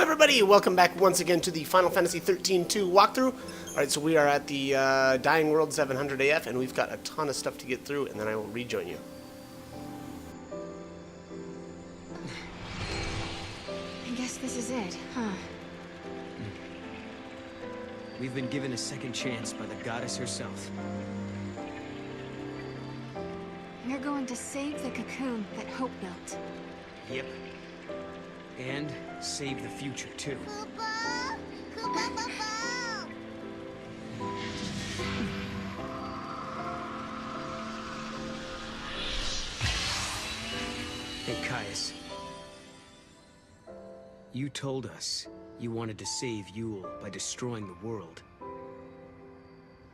everybody, welcome back once again to the Final Fantasy 13-2 walkthrough. Alright, so we are at the Dying World 700 AF, and we've got a ton of stuff to get through, and then I will rejoin you. I guess this is it, huh? We've been given a second chance by the goddess herself. We're going to save the cocoon that Hope built. Yep. And save the future, too. Hey, Caius. You told us you wanted to save Yule by destroying the world.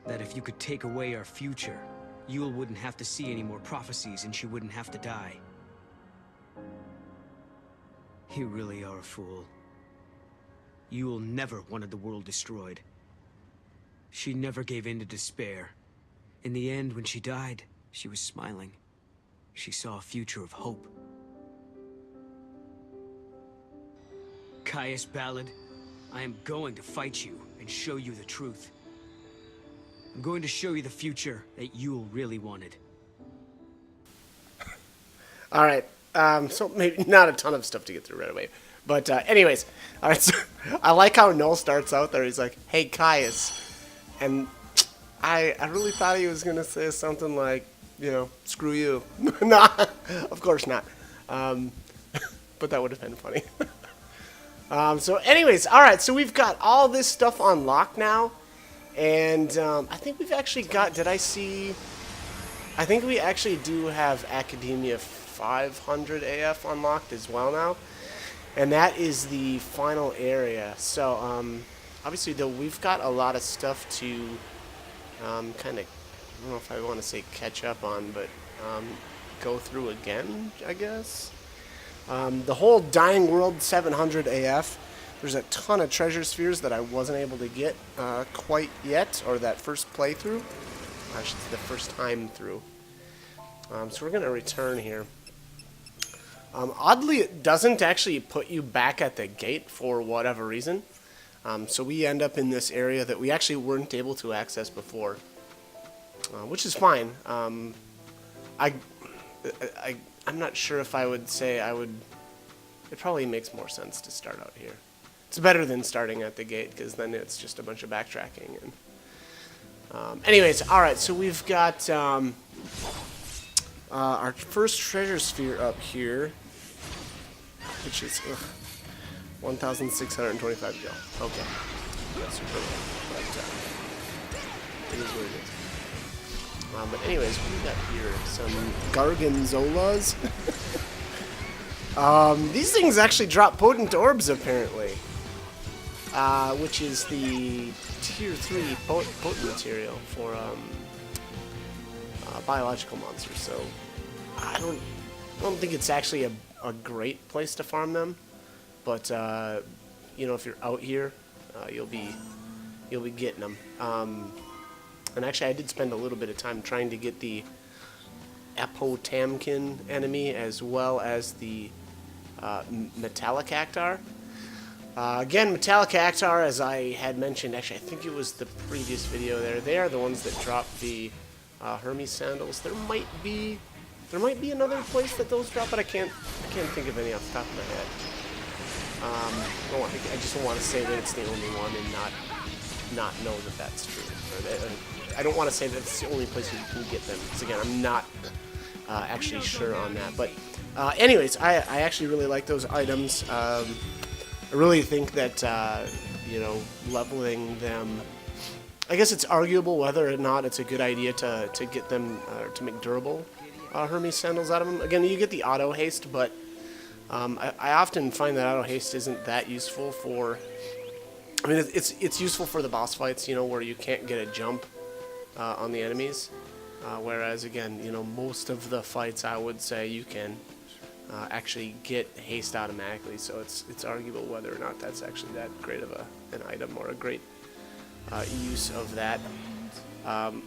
That if you could take away our future, Yule wouldn't have to see any more prophecies and she wouldn't have to die. You really are a fool. Yule never wanted the world destroyed. She never gave in to despair. In the end, when she died, she was smiling. She saw a future of hope. Caius Ballad, I am going to fight you and show you the truth. I'm going to show you the future that Yule really wanted. Alright, so maybe not a ton of stuff to get through right away. But anyways, alright, so I like how Null starts out there. He's like, hey, Caius. And I really thought he was going to say something like, you know, screw you. No, of course not. But that would have been funny. So anyways, alright, so we've got all this stuff unlocked now. And I think we've actually got, did I see, I think we actually do have Academia 500 AF unlocked as well now. And that is the final area. So obviously though, we've got a lot of stuff to kind of, I don't know if I want to say catch up on, but go through again, I guess. The whole Dying World 700 AF, there's a ton of treasure spheres that I wasn't able to get quite yet, or that first playthrough. Actually, it's the first time through. So we're going to return here. Oddly, it doesn't actually put you back at the gate for whatever reason. So we end up in this area that we actually weren't able to access before, which is fine. I'm not sure if I would say I would. It probably makes more sense to start out here. It's better than starting at the gate, because then it's just a bunch of backtracking. And anyways, all right. So we've got our first treasure sphere up here, which is 1,625 to go. Okay, that's super low, but it is what it is. But anyways, what do we got here? Some Gargonzolas. These things actually drop potent orbs, apparently. Which is the tier 3 potent material for biological monsters. So I don't think it's actually a great place to farm them, but you know, if you're out here, you'll be getting them. And actually, I did spend a little bit of time trying to get the Apotamkin enemy as well as the Metallic Actar. Again, Metallic Actar, as I had mentioned, actually I think it was the previous video there, they are the ones that drop the Hermes sandals. There might be another place that those drop, but I can't think of any off the top of my head. I just don't want to say that it's the only one and not know that that's true. I don't want to say that it's the only place you can get them, because again, I'm not actually sure on that. But anyways, I actually really like those items. I really think that, you know, leveling them, I guess it's arguable whether or not it's a good idea to get them, to make durable Hermes sandals out of them. Again, you get the auto haste, but I often find that auto haste isn't that useful for, I mean, it's useful for the boss fights, you know, where you can't get a jump on the enemies. Whereas, again, you know, most of the fights, I would say, you can actually get haste automatically, so it's arguable whether or not that's actually that great of an item or a great use of that.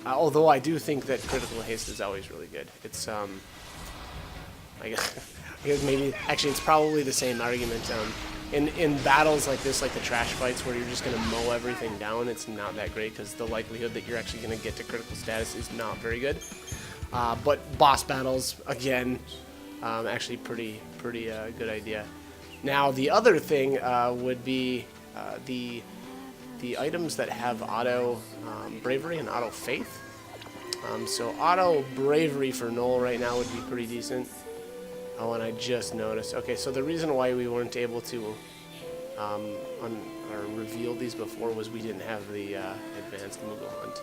Although I do think that critical haste is always really good. It's I guess maybe actually it's probably the same argument in battles like this, like the trash fights where you're just going to mow everything down, it's not that great because the likelihood that you're actually going to get to critical status is not very good. But boss battles, again, actually pretty good idea. Now the other thing would be the items that have auto bravery and auto faith. So auto bravery for Noel right now would be pretty decent. Oh, and I just noticed. Okay, so the reason why we weren't able to or reveal these before was we didn't have the advanced Moogle Hunt.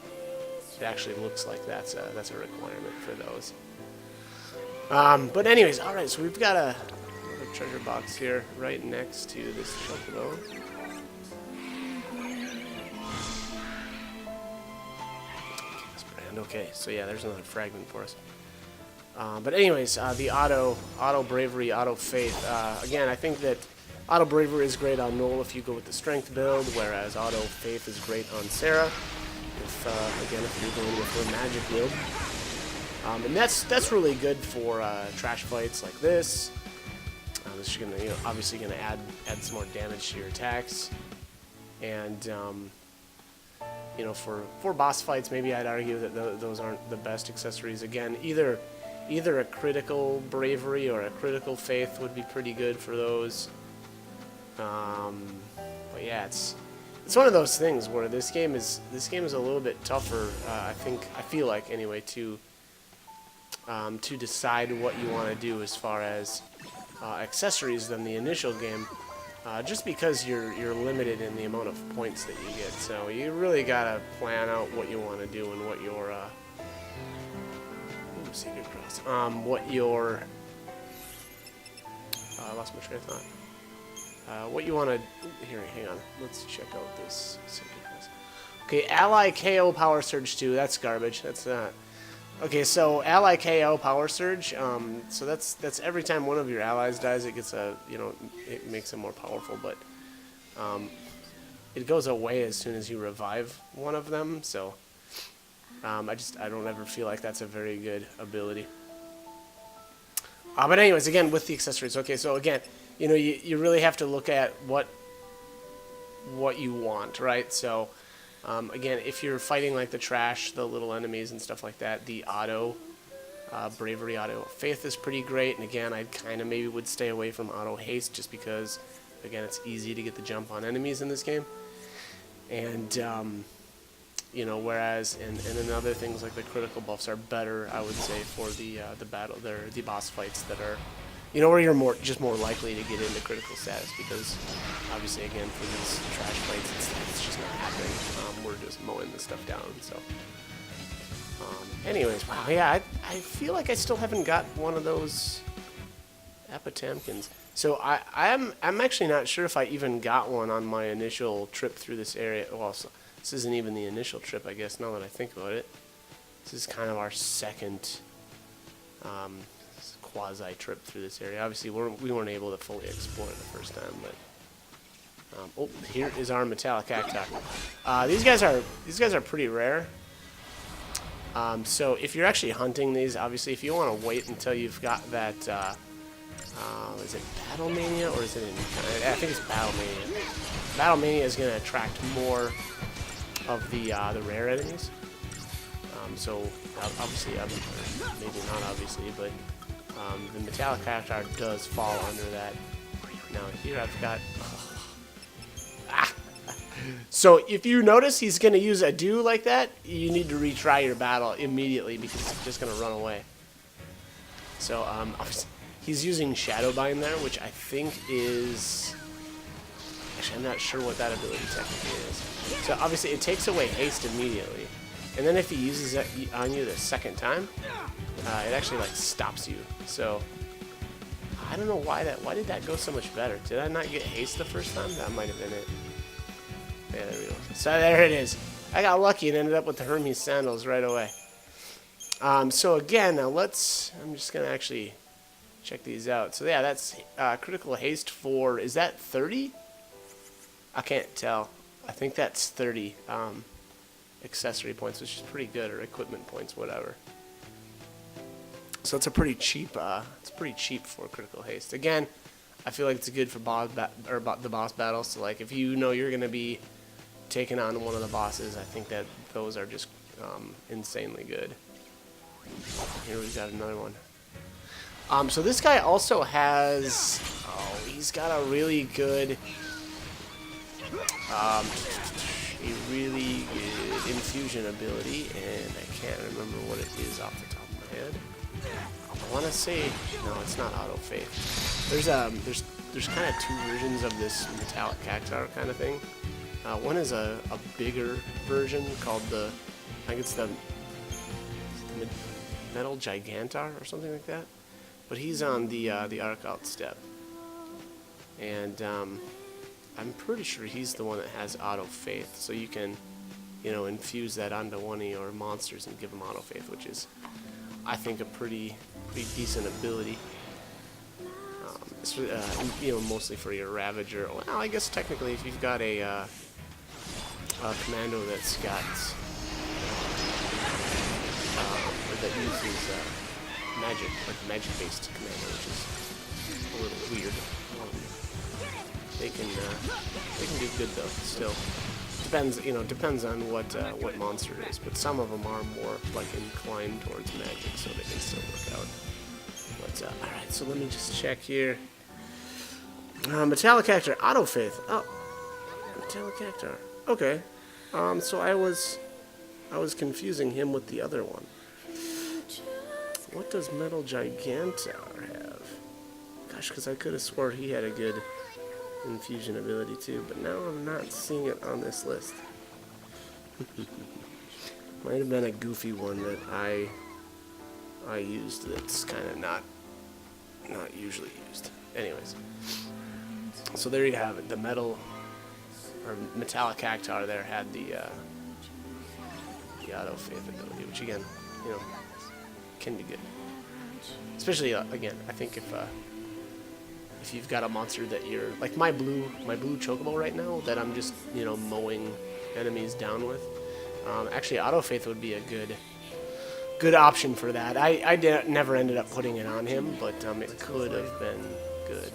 It actually looks like that's a requirement for those. But anyways, all right. So we've got another treasure box here right next to this chocobo. Okay, so yeah, there's another fragment for us. But anyways, the auto bravery, auto faith. Again, I think that auto bravery is great on Noel if you go with the strength build, whereas auto faith is great on Sarah. If you're going with her magic build, and that's really good for trash fights like this. This is gonna, obviously gonna add some more damage to your attacks, and for boss fights, maybe I'd argue that those aren't the best accessories. Again, either a critical bravery or a critical faith would be pretty good for those. But yeah, it's one of those things where this game is a little bit tougher. I feel like anyway to decide what you want to do as far as accessories than the initial game. Just because you're limited in the amount of points that you get, so you really gotta plan out what you want to do and what your secret cross. What your I lost my train of thought. What you want to here? Hang on. Let's check out this secret cross. Okay, ally KO power surge 2. That's garbage. That's not. Okay, so ally KO power surge. So that's every time one of your allies dies, it gets it makes them more powerful, but it goes away as soon as you revive one of them. So I don't ever feel like that's a very good ability. But anyways, again with the accessories. Okay, so again, you really have to look at what you want, right? So. Again, if you're fighting like the trash, the little enemies and stuff like that, the auto bravery, auto faith is pretty great. And again, I kind of maybe would stay away from auto haste just because, again, it's easy to get the jump on enemies in this game. And whereas and then other things like the critical buffs are better, I would say, for the boss fights that are. Where you're more likely to get into critical status because, obviously, again, for these trash fights, it's just not happening. We're just mowing this stuff down. So, anyways, wow, yeah, I feel like I still haven't got one of those Apotamkins. So I'm actually not sure if I even got one on my initial trip through this area. Well, so this isn't even the initial trip, I guess. Now that I think about it, this is kind of our second. Quasi trip through this area. Obviously, we weren't able to fully explore it the first time, but here is our metallic cacti. These guys are pretty rare. So if you're actually hunting these, obviously, if you want to wait until you've got that, is it Battle Mania or is it? I think it's Battle Mania. Battle Mania is going to attract more of the rare enemies. So obviously, maybe not obviously, but. The metallic cacti does fall under that. Now here I've got. So if you notice he's going to use a do like that, you need to retry your battle immediately because it's just going to run away. So he's using Shadowbind there, which I think is. Actually, I'm not sure what that ability technically is. So obviously it takes away haste immediately, and then if he uses it on you the second time. It actually stops you. So I don't know why did that go so much better? Did I not get haste the first time? That might have been it. Yeah, there we go. So there it is. I got lucky and ended up with the Hermes sandals right away. So again, now I'm just gonna actually check these out. So yeah, that's critical haste for, is that 30? I can't tell. I think that's 30 accessory points, which is pretty good, or equipment points, whatever. So it's a pretty cheap. It's pretty cheap for critical haste. Again, I feel like it's good for the boss battles. So like if you know you're gonna be taking on one of the bosses, I think that those are just insanely good. Here we've got another one. So this guy also has, he's got a really good, a really good infusion ability, and I can't remember what it is off the top of my head. I want to say, no, it's not auto faith. There's kind of two versions of this metallic cactuar kind of thing. One is a bigger version called I think it's the Metal Gigantar or something like that. But he's on the arc out step, and I'm pretty sure he's the one that has auto faith. So you can, infuse that onto one of your monsters and give them auto faith, which is, I think, a pretty decent ability. It's, mostly for your Ravager. Well, I guess technically, if you've got a commando that's got or that uses magic, like magic-based commando, which is a little weird. They can do good though. Still, depends on what monster it is. But some of them are more like inclined towards magic, so they can still work out. But all right, so let me just check here. Metallic Cactuar, auto faith. Oh, Metallic Cactuar. Okay. So I was confusing him with the other one. What does Metal Gigantar have? Gosh, because I could have swore he had a good infusion ability too, but now I'm not seeing it on this list. Might have been a goofy one that I used that's kind of not usually used. Anyways, so there you have it. The Metallic Cactuar there had the auto faith ability, which again, can be good. Especially again, I think if you've got a monster that you're like my blue chocobo right now that I'm just mowing enemies down with. Actually, auto faith would be a good option for that. I never ended up putting it on him, but it could have been good.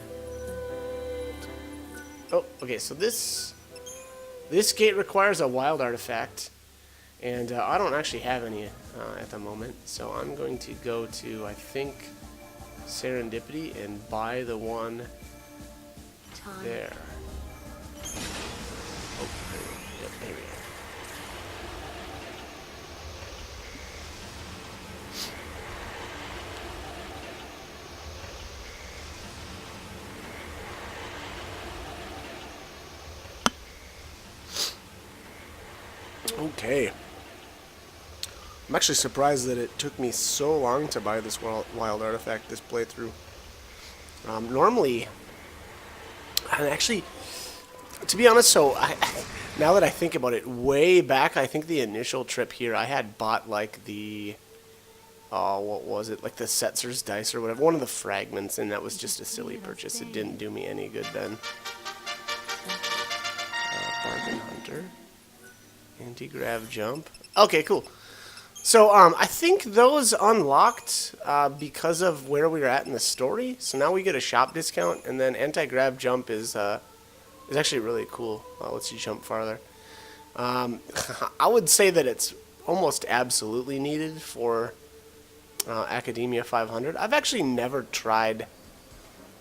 Oh, okay. So this gate requires a wild artifact. And I don't actually have any at the moment, so I'm going to go to, I think, Serendipity and buy the one there. Oh, there we go. Okay. I'm actually surprised that it took me so long to buy this wild artifact this playthrough. Normally, and actually, to be honest, now that I think about it, way back, I think the initial trip here, I had bought like the, what was it, like the Setzer's dice or whatever, one of the fragments, and that was just a silly purchase. It didn't do me any good then. Bargain Hunter. Anti-grav jump. Okay, cool. So I think those unlocked because of where we were at in the story. So now we get a shop discount, and then anti-grav jump is actually really cool. Lets you jump farther. I would say that it's almost absolutely needed for Academia 500. I've actually never tried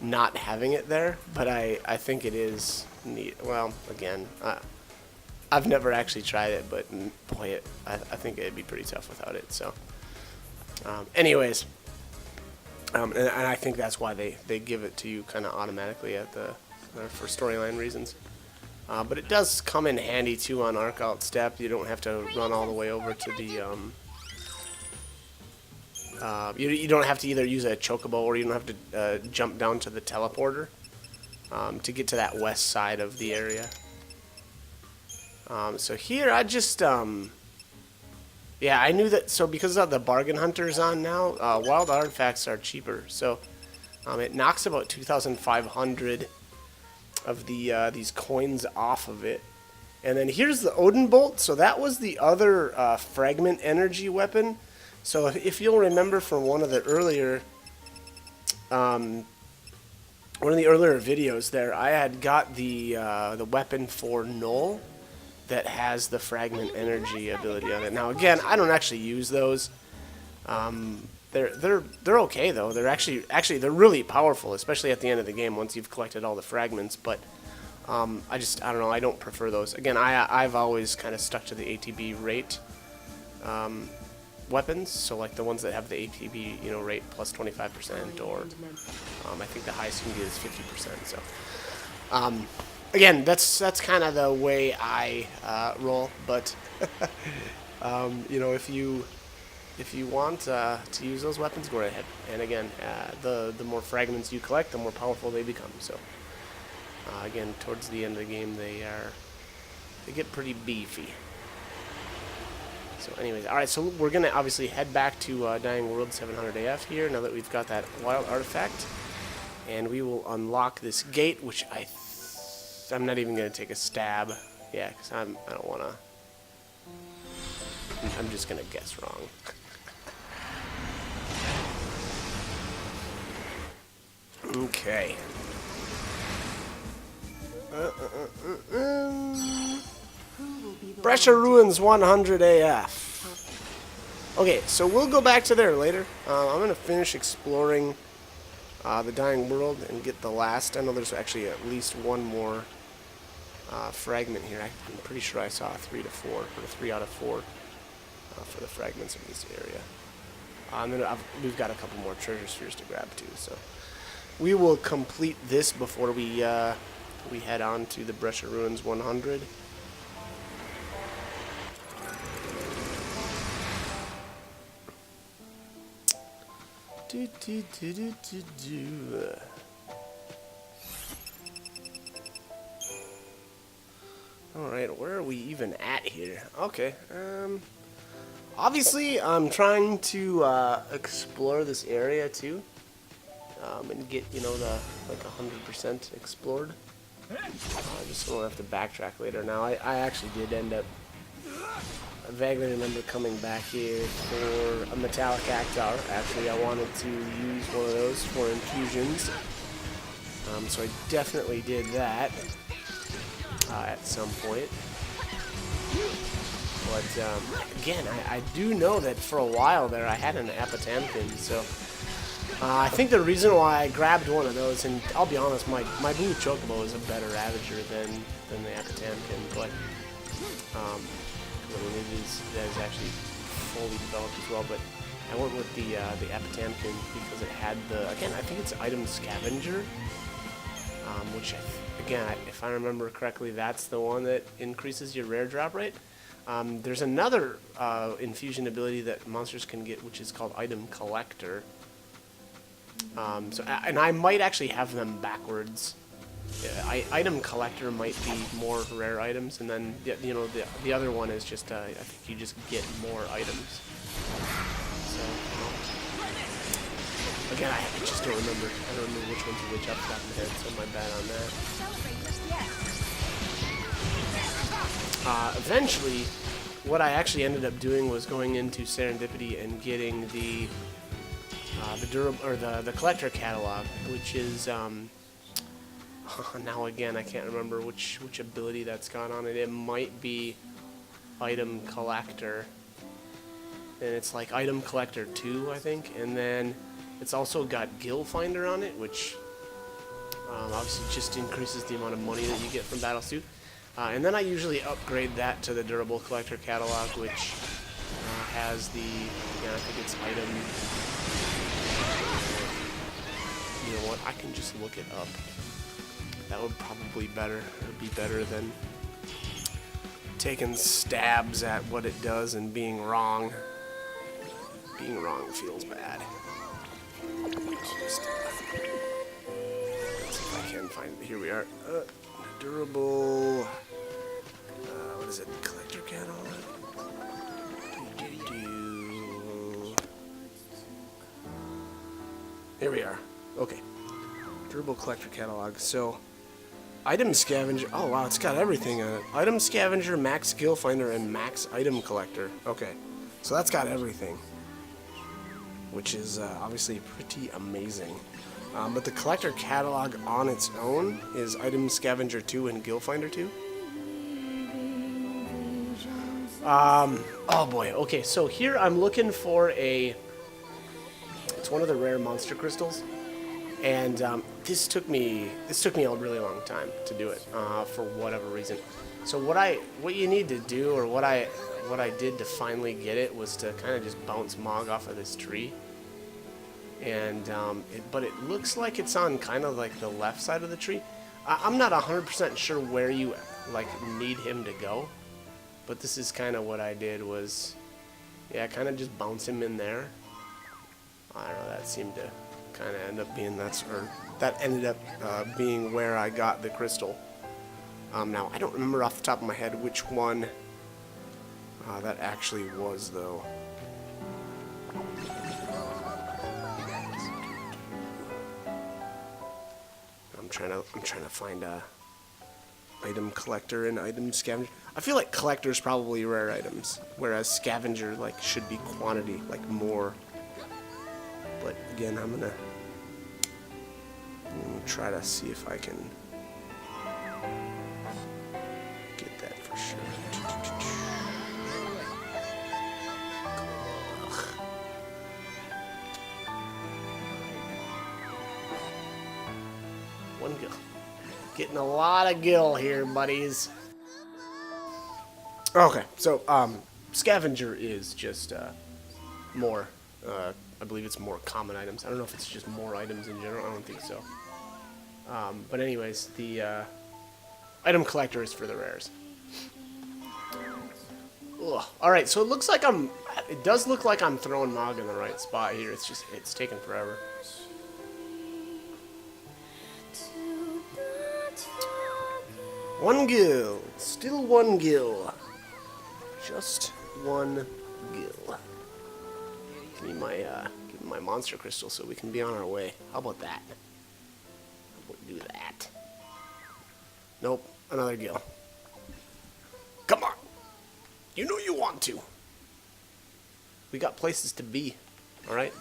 not having it there, but I think it is neat. Well, again, I've never actually tried it, but boy, I think it'd be pretty tough without it. So, anyways, and I think that's why they give it to you kind of automatically at for storyline reasons. But it does come in handy too on Arc Out Step. You don't have to run all the way over to the. You don't have to either use a chocobo or you don't have to jump down to the teleporter to get to that west side of the area. So here I just, yeah, I knew that, so because of the bargain hunters on now, wild artifacts are cheaper. So it knocks about 2,500 of these coins off of it. And then here's the Odin Bolt. So that was the other fragment energy weapon. So if you'll remember from one of the earlier one of the earlier videos there, I had got the weapon for Null that has the fragment energy ability on it. Now again, I don't actually use those. They're okay though. They're actually they're really powerful, especially at the end of the game once you've collected all the fragments. But I don't know. I don't prefer those. Again, I've always kind of stuck to the ATB rate weapons. So like the ones that have the ATB rate plus 25%, or I think the highest you can get is 50%. So again, that's kind of the way I roll. But if you want to use those weapons, go right ahead. And again, the more fragments you collect, the more powerful they become. So again, towards the end of the game, they get pretty beefy. So anyways, alright, so we're going to obviously head back to Dying World 700 AF here, now that we've got that wild artifact. And we will unlock this gate, which I'm not even going to take a stab. Yeah, because I don't want to... I'm just going to guess wrong. Okay. Brescia Ruins 100 AF. Okay, so we'll go back to there later. I'm going to finish exploring the Dying World and get the last. I know there's actually at least one more fragment here. I'm pretty sure I saw 3 to 4, or 3 out of 4 for the fragments of this area. And then we've got a couple more treasure spheres to grab too. So we will complete this before we head on to the Brescia Ruins 100. Alright, where are we even at here? Okay, obviously I'm trying to explore this area too, and get, the like 100% explored. I just don't have to backtrack later. Now, I actually did end up, I vaguely remember coming back here for a metallic actar. Actually, I wanted to use one of those for infusions. So I definitely did that at some point. But again, I do know that for a while there I had an Apatamkin, so I think the reason why I grabbed one of those, and I'll be honest, my blue Chocobo is a better Ravager than the Apatamkin, but it is actually fully developed as well. But I went with the Apatamkin because it had I think it's Item Scavenger, which again, if I remember correctly, that's the one that increases your rare drop rate. There's another infusion ability that monsters can get, which is called Item Collector. And I might actually have them backwards. Item Collector might be more rare items, and then the other one is just I think you just get more items. So again, I just don't remember. I don't remember which one's which off the top of my head, so my bad on that. Eventually, what I actually ended up doing was going into Serendipity and getting the collector catalog, which is now again I can't remember which ability that's got on it. It might be Item Collector, and it's like Item Collector 2, I think, and then it's also got Gill Finder on it, which obviously just increases the amount of money that you get from Battlesuit. And then I usually upgrade that to the Durable Collector catalog, which has the I think it's item. You know what? I can just look it up. That would probably be better than taking stabs at what it does and being wrong. Being wrong feels bad. Let's see if I can find it. Here we are. Durable. What is it? Collector catalog. Here we are. Okay. Durable Collector catalog. So, Item Scavenger. Oh wow, it's got everything on it. Item Scavenger, Max Gill Finder, and Max Item Collector. Okay. So that's got everything, which is obviously pretty amazing. But the collector catalog on its own is Item Scavenger 2 and Gill Finder 2. Oh boy, okay, so here I'm looking for it's one of the rare monster crystals, and this took me a really long time to do it, for whatever reason. So what you need to do, or what I did to finally get it, was to kind of just bounce Mog off of this tree. And but it looks like it's on kind of like the left side of the tree. I'm not 100% sure where you like need him to go, but this is kind of what I did, was, yeah, kind of just bounce him in there. I don't know, that seemed to kind of end up being that ended up being where I got the crystal. Now I don't remember off the top of my head which one that actually was, though. I'm trying to find a item collector and item scavenger. I feel like collector's probably rare items, whereas scavenger like should be quantity, like more. But again, I'm gonna try to see if I can get that for sure. One gill. Getting a lot of gill here, buddies. Okay, so scavenger is just more. I believe it's more common items. I don't know if it's just more items in general. I don't think so. But anyways, the item collector is for the rares. Ugh. All right, so it looks like it does look like I'm throwing Mog in the right spot here. It's taking forever. One gill. Still one gill. Just one gill. Give me my monster crystal so we can be on our way. How about that? How about we do that? Nope. Another gill. Come on. You know you want to. We got places to be. Alright?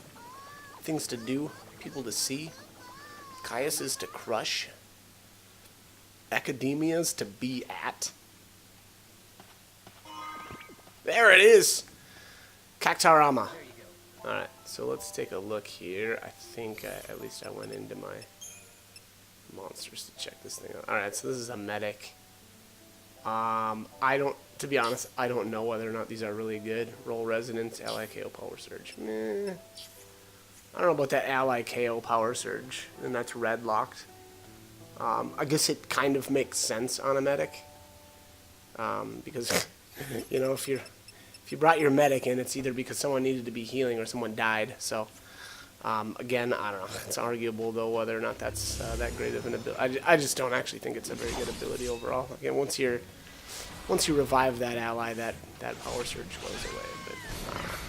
Things to do. People to see. Caiuses to crush. Academias to be at. There it is! Cactarama. Alright, so let's take a look here. I think at least I went into my monsters to check this thing out. Alright, so this is a medic. To be honest, I don't know whether or not these are really good. Roll Resonance, Ally KO Power Surge. Meh. I don't know about that Ally KO Power Surge. And that's red locked. I guess it kind of makes sense on a medic. Because, you know, if you brought your medic in, it's either because someone needed to be healing or someone died. So, again, I don't know. It's arguable, though, whether or not that's that great of an ability. I just don't actually think it's a very good ability overall. Again, once you revive that ally, that power surge goes away. But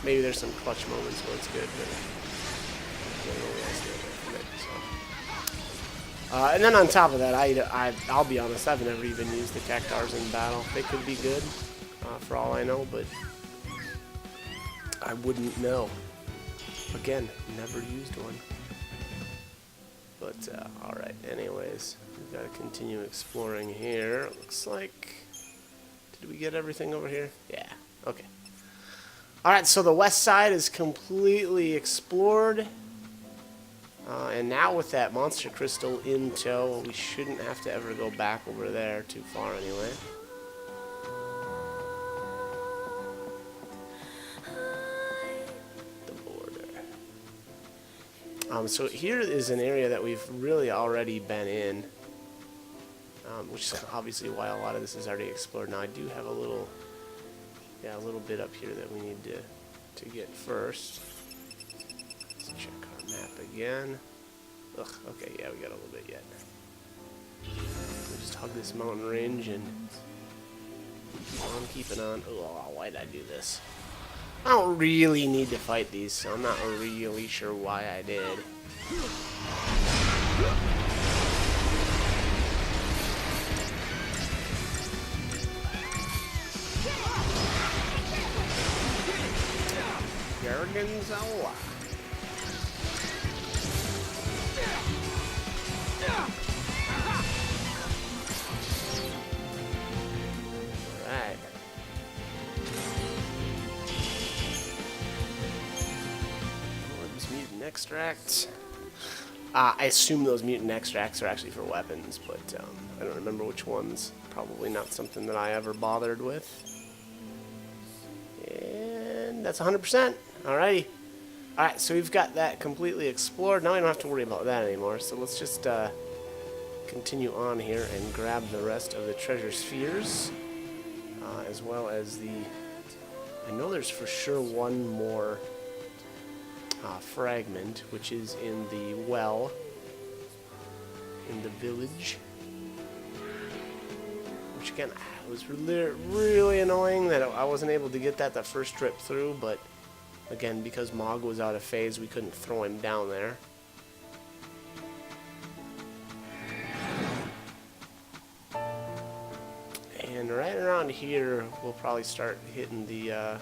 maybe there's some clutch moments where it's good, but and then on top of that, I'll be honest, I've never even used the Cactars in battle. They could be good, for all I know, but I wouldn't know. Again, never used one. But, alright, anyways, we've got to continue exploring here. Looks like... Did we get everything over here? Yeah, okay. Alright, so the west side is completely explored. And now with that monster crystal in tow, we shouldn't have to ever go back over there too far anyway. The border. So here is an area that we've really already been in, which is obviously why a lot of this is already explored. Now I do have a little bit up here that we need to get first. Let's check our map again. Ugh, okay, yeah, we got a little bit yet. We'll just hug this mountain range and keep on. Oh, why did I do this? I don't really need to fight these, so I'm not really sure why I did. Gorgonzola. extract. I assume those mutant extracts are actually for weapons, but I don't remember which ones. Probably not something that I ever bothered with. And that's 100%. Alrighty. Alright, so we've got that completely explored. Now we don't have to worry about that anymore. So let's just continue on here and grab the rest of the treasure spheres. As well as the... I know there's for sure one more fragment, which is in the well in the village. Which again, it was really annoying that I wasn't able to get that the first trip through, but again, because Mog was out of phase, we couldn't throw him down there. And right around here, we'll probably start hitting the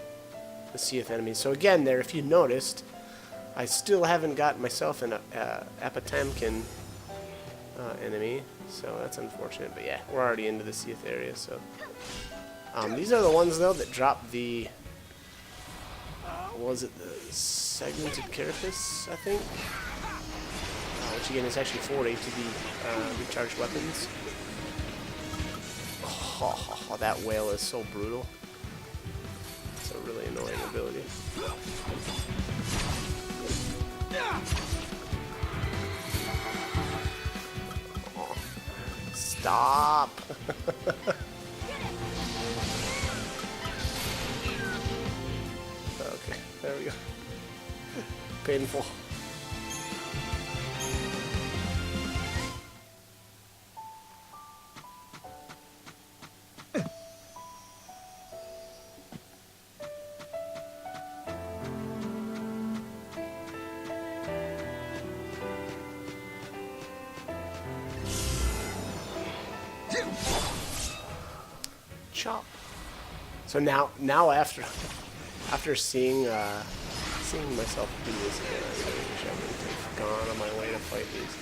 Seath enemies. So again, there, if you noticed, I still haven't gotten myself an Apatamkin enemy, so that's unfortunate. But yeah, we're already into the Seath area. So these are the ones though that drop the was it the segmented carapace, I think, which again is actually 4 ATB recharged weapons. Oh, that whale is so brutal. It's a really annoying ability. Oh, stop! Okay, there we go. Painful. Chop. So now after seeing myself do this again, I really wish I would have gone on my way to fight these.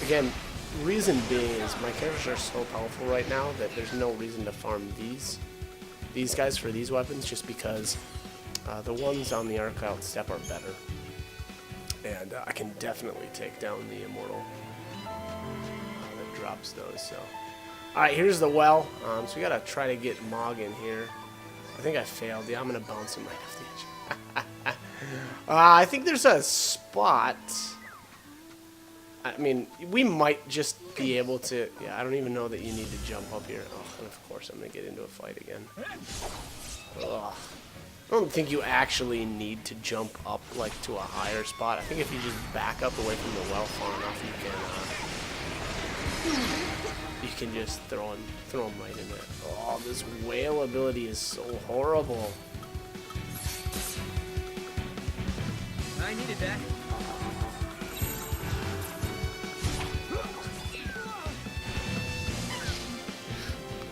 Again, reason being is my characters are so powerful right now that there's no reason to farm these guys for these weapons, just because the ones on the Arc-Out step are better, and I can definitely take down the Immortal that drops those. So. Alright, here's the well. So we gotta try to get Mog in here. I think I failed. Yeah, I'm gonna bounce him right off the edge. I think there's a spot. I mean, we might just be able to... Yeah, I don't even know that you need to jump up here. Oh, and of course I'm gonna get into a fight again. Ugh. I don't think you actually need to jump up, like, to a higher spot. I think if you just back up away from the well far enough, you can just throw him right in there. Oh, this whale ability is so horrible. I needed that.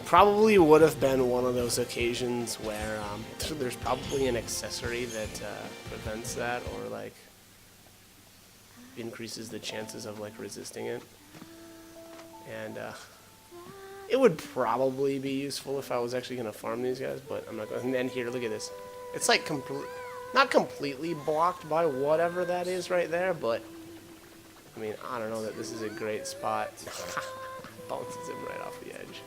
Probably would have been one of those occasions where there's probably an accessory that prevents that, or like increases the chances of like resisting it. And it would probably be useful if I was actually going to farm these guys, but I'm not going to. And then here, look at this. It's like not completely blocked by whatever that is right there, but I mean, I don't know that this is a great spot. Bounces him right off the edge.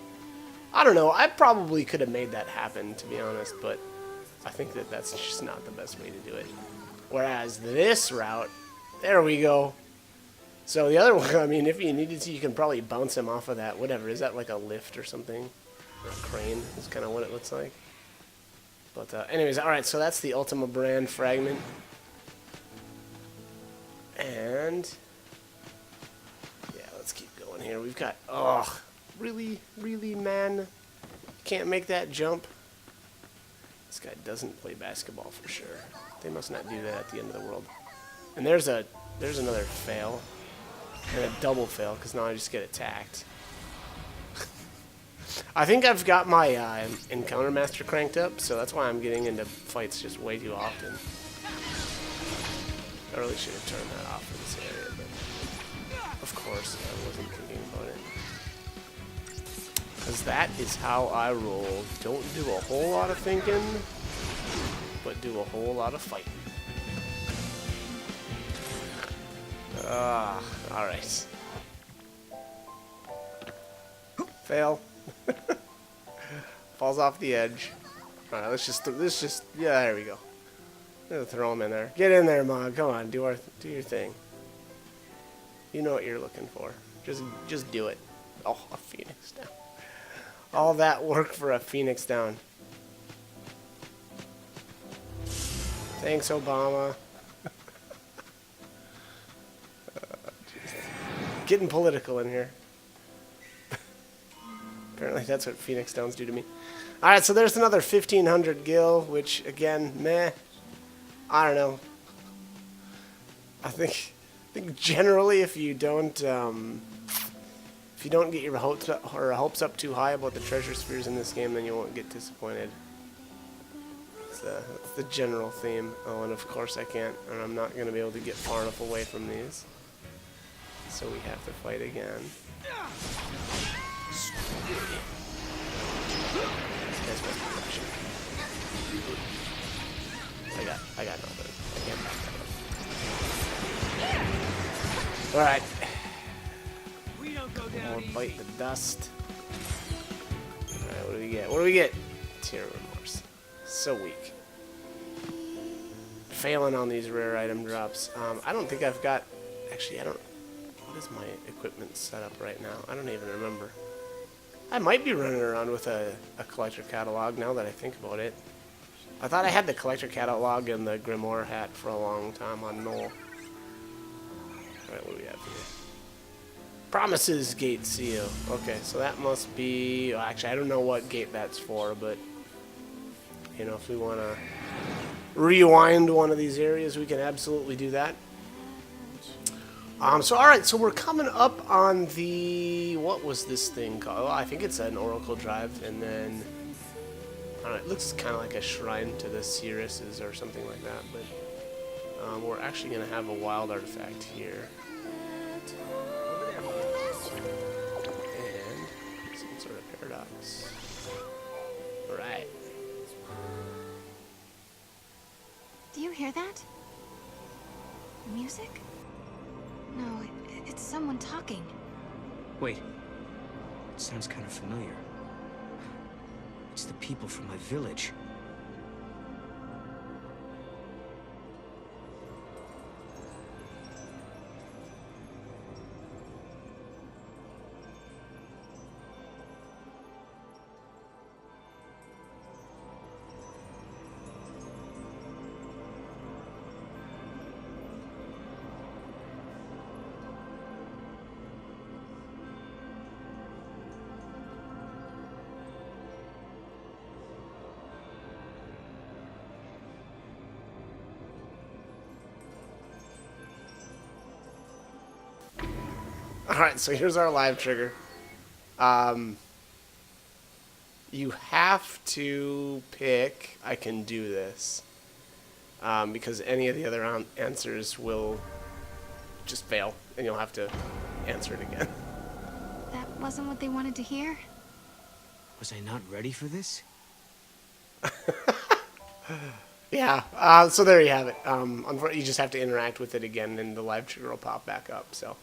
I don't know. I probably could have made that happen, to be honest, but I think that that's just not the best way to do it. Whereas this route, there we go. So the other one, I mean, if you needed to, you can probably bounce him off of that, whatever. Is that like a lift or something? Or a crane is kind of what it looks like. But anyways, alright, so that's the Ultima Brand fragment. And yeah, let's keep going here. We've got, oh, really, man? Can't make that jump? This guy doesn't play basketball for sure. They must not do that at the end of the world. And there's another fail. And a double fail, because now I just get attacked. I think I've got my Encounter Master cranked up, so that's why I'm getting into fights just way too often. I really should have turned that off for this area, but of course I wasn't thinking about it. Because that is how I roll. Don't do a whole lot of thinking, but do a whole lot of fighting. Alright. Fail. Falls off the edge. Alright, let's just, yeah, there we go. Let's throw him in there. Get in there, Mog. Come on, do your thing. You know what you're looking for. Just do it. Oh, a Phoenix down. All that work for a Phoenix down. Thanks, Obama. Getting political in here. Apparently that's what Phoenix Downs do to me. Alright, so there's another 1500 gil, which, again, meh. I don't know. I think generally if you don't get your hopes up too high about the treasure spheres in this game, then you won't get disappointed. That's the general theme. Oh, and of course I'm not going to be able to get far enough away from these. So we have to fight again. I got nothing. I can't back that up. Alright. More bite the dust. Alright, what do we get? What do we get? Tear Remorse. So weak. Failing on these rare item drops. I don't think I've got... Actually, I don't... What is my equipment set up right now? I don't even remember. I might be running around with a collector catalog now that I think about it. I thought I had the collector catalog and the Grimoire hat for a long time on Knoll. Alright, what do we have here? Promises Gate Seal. Okay, so that must be... Well, actually, I don't know what gate that's for, but... You know, if we want to rewind one of these areas, we can absolutely do that. So alright, so we're coming up on the... What was this thing called? Oh, I think it's an Oracle Drive, and then... I don't know, it looks kind of like a shrine to the Seeresses or something like that, but... we're actually going to have a wild artifact here. And... some sort of paradox. Alright. Do you hear that? Music? No, it's someone talking. Wait. It sounds kind of familiar. It's the people from my village. Alright, so here's our live trigger. You have to pick, I can do this, because any of the other answers will just fail, and you'll have to answer it again. That wasn't what they wanted to hear? Was I not ready for this? Yeah, so there you have it. Unfortunately, you just have to interact with it again, and the live trigger will pop back up, so...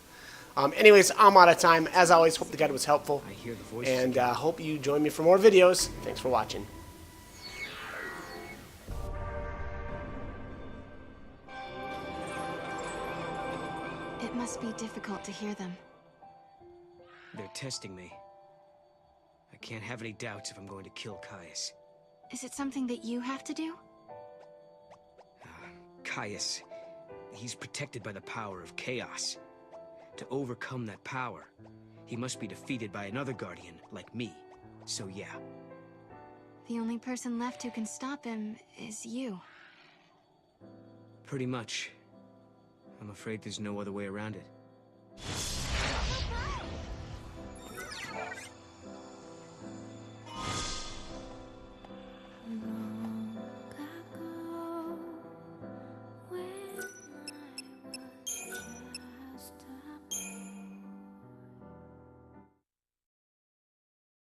anyways, I'm out of time. As always, hope the guide was helpful. I hear the voices and hope you join me for more videos. Thanks for watching. It must be difficult to hear them. They're testing me. I can't have any doubts if I'm going to kill Caius. Is it something that you have to do? Caius, he's protected by the power of chaos. To overcome that power, he must be defeated by another guardian like me. So yeah. The only person left who can stop him is you. Pretty much. I'm afraid there's no other way around it.